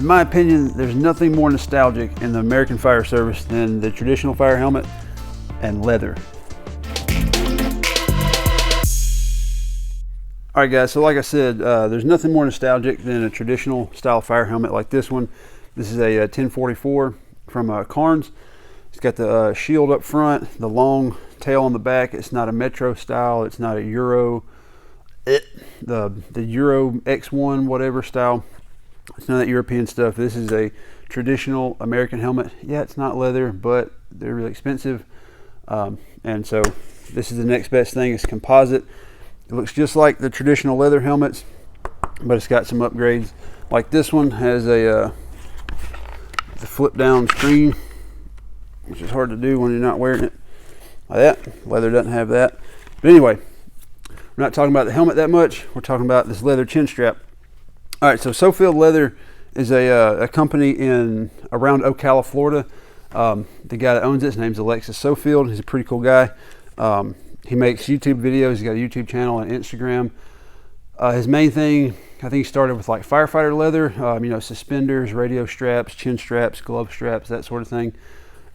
In my opinion, there's nothing more nostalgic in the American fire service than the traditional fire helmet and leather. All right guys, so like I said, there's nothing more nostalgic than a traditional style fire helmet like this one. This is a 1044 from Carnes. It's got the shield up front, the long tail on the back. It's not a Metro style, it's not a Euro, the Euro X1 whatever style. It's none of that European stuff. This is a traditional American helmet. Yeah, it's not leather, but they're really expensive. And so this is the next best thing. It's composite. It looks just like the traditional leather helmets, but it's got some upgrades. Like this one has a the flip down screen, which is hard to do when you're not wearing it like that. Leather doesn't have that. But anyway, we're not talking about the helmet that much. We're talking about this leather chin strap. All right, so Sofield Leather is a company in around Ocala, Florida. The guy that owns it, his name's Alexis Sofield. He's a pretty cool guy. He makes YouTube videos. He's got a YouTube channel and Instagram. His main thing, I think he started with like firefighter leather, you know, suspenders, radio straps, chin straps, glove straps, that sort of thing.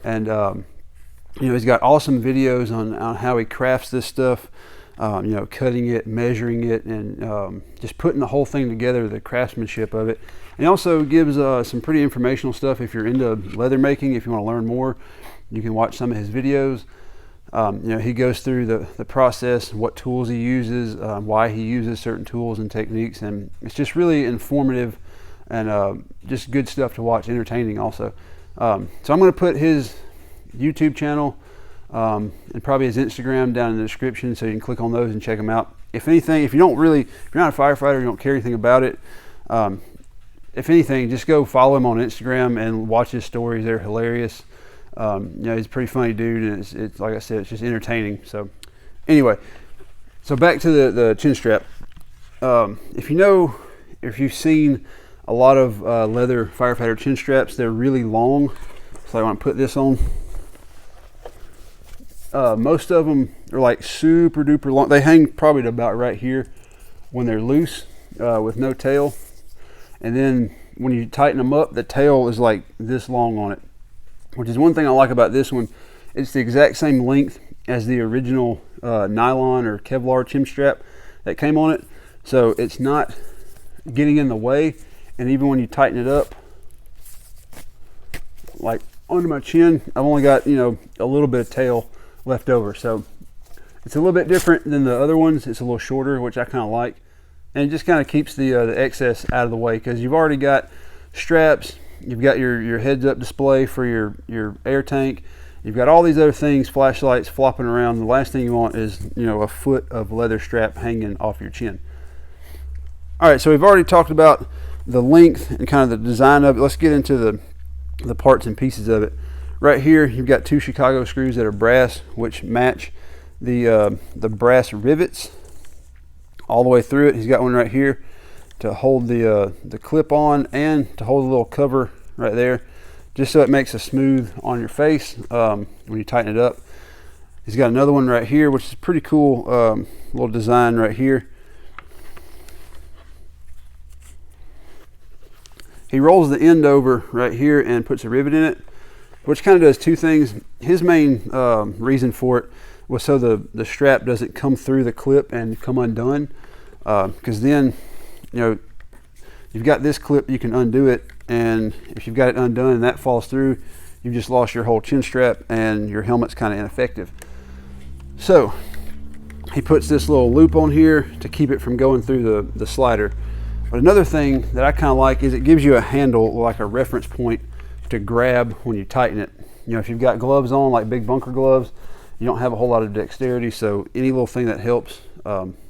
And you know, he's got awesome videos on how he crafts this stuff. You know, cutting it, measuring it, and just putting the whole thing together, the craftsmanship of it. And he also gives some pretty informational stuff if you're into leather making. If you want to learn more, you can watch some of his videos. You know, he goes through the process, what tools he uses, why he uses certain tools and techniques, and it's just really informative and just good stuff to watch, entertaining also. So I'm going to put his YouTube channel and probably his Instagram down in the description, so you can click on those and check them out. If anything, if you're not a firefighter, you don't care anything about it, if anything, just go follow him on Instagram and watch his stories. They're hilarious. You know, he's a pretty funny dude, and it's like I said, it's just entertaining. So anyway, so back to the chin strap. If you've seen a lot of leather firefighter chin straps, they're really long. So I want to put this on. Most of them are like super duper long. They hang probably to about right here when they're loose with no tail. And then when you tighten them up, the tail is like this long on it, which is one thing I like about this one. It's the exact same length as the original nylon or Kevlar chin strap that came on it. So it's not getting in the way. And even when you tighten it up, like under my chin, I've only got, you know, a little bit of tail left over. So it's a little bit different than the other ones. It's a little shorter, which I kind of like, and it just kind of keeps the excess out of the way, because you've already got straps, you've got your heads up display for your air tank, you've got all these other things, flashlights flopping around. The last thing you want is, you know, a foot of leather strap hanging off your chin. All right, so we've already talked about the length and kind of the design of it. Let's get into the parts and pieces of it. Right here, you've got 2 Chicago screws that are brass, which match the brass rivets all the way through it. He's got one right here to hold the clip on, and to hold a little cover right there, just so it makes a smooth on your face when you tighten it up. He's got another one right here, which is pretty cool, little design right here. He rolls the end over right here and puts a rivet in it, which kind of does 2 things. His main reason for it was so the strap doesn't come through the clip and come undone, because then, you know, you've got this clip, you can undo it, and if you've got it undone and that falls through, you've just lost your whole chin strap and your helmet's kind of ineffective. So he puts this little loop on here to keep it from going through the slider. But another thing that I kind of like is it gives you a handle, like a reference point to grab when you tighten it. You know, if you've got gloves on, like big bunker gloves, you don't have a whole lot of dexterity, so any little thing that helps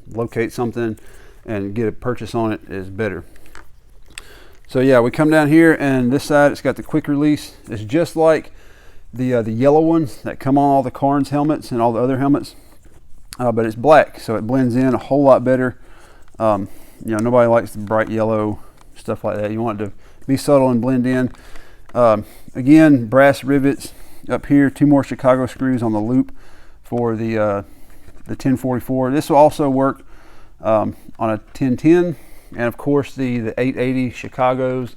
locate something and get a purchase on it is better. So yeah, we come down here, and this side, it's got the quick release. It's just like the yellow ones that come on all the Carnes helmets and all the other helmets, but it's black, so it blends in a whole lot better. You know, nobody likes the bright yellow stuff like that. You want it to be subtle and blend in. Again, brass rivets up here, 2 more Chicago screws on the loop for the 1044. This will also work on a 1010, and of course the 880 Chicago's.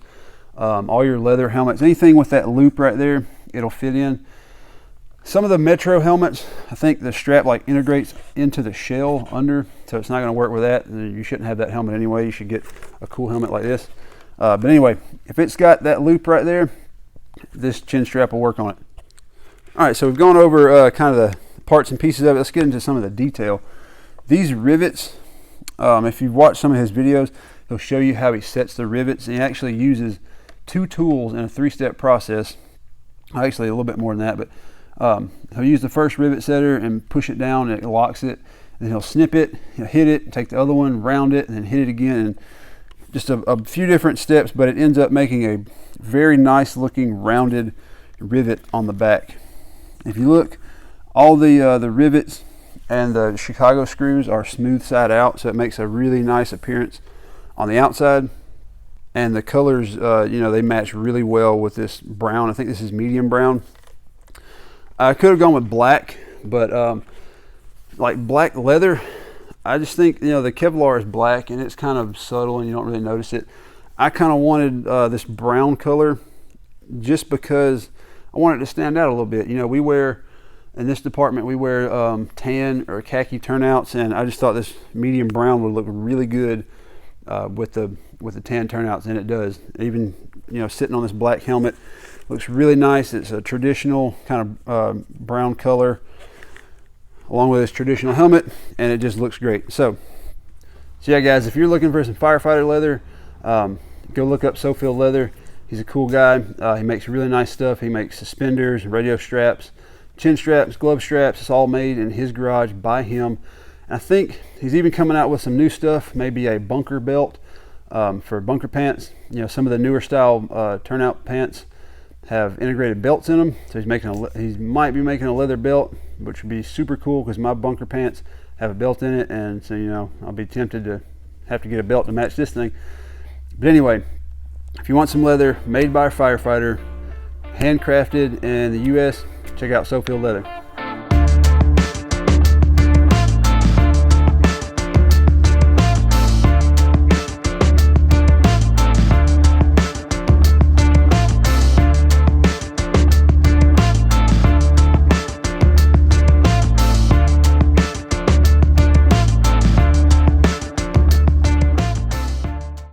all your leather helmets, anything with that loop right there, it'll fit in. Some of the Metro helmets, I think the strap like integrates into the shell under, so it's not going to work with that. You shouldn't have that helmet anyway. You should get a cool helmet like this. But anyway, if it's got that loop right there, this chin strap will work on it. All right, so we've gone over kind of the parts and pieces of it. Let's get into some of the detail. These rivets, if you've watched some of his videos, he'll show you how he sets the rivets, and he actually uses 2 tools in a 3-step process. Actually a little bit more than that, but he'll use the first rivet setter and push it down, and it locks it. Then he'll snip it, he'll hit it, take the other one, round it, and then hit it again. And just a few different steps, but it ends up making a very nice looking rounded rivet on the back. If you look, all the rivets and the Chicago screws are smooth side out, so it makes a really nice appearance on the outside. And the colors, you know, they match really well with this brown. I think this is medium brown. I could have gone with black, but like black leather, I just think, you know, the Kevlar is black and it's kind of subtle and you don't really notice it. I kind of wanted this brown color just because I wanted it to stand out a little bit. You know, we wear, in this department, we wear tan or khaki turnouts, and I just thought this medium brown would look really good with the tan turnouts, and it does. Even, you know, sitting on this black helmet, looks really nice. It's a traditional kind of brown color along with this traditional helmet, and it just looks great. So yeah, guys, if you're looking for some firefighter leather, go look up Sofield Leather. He's a cool guy. He makes really nice stuff. He makes suspenders, radio straps, chin straps, glove straps. It's all made in his garage by him. And I think he's even coming out with some new stuff, maybe a bunker belt for bunker pants. You know, some of the newer style turnout pants have integrated belts in them. So he might be making a leather belt, which would be super cool because my bunker pants have a belt in it, and so, you know, I'll be tempted to have to get a belt to match this thing. But anyway, if you want some leather made by a firefighter, handcrafted in the US, check out Sofield Leather.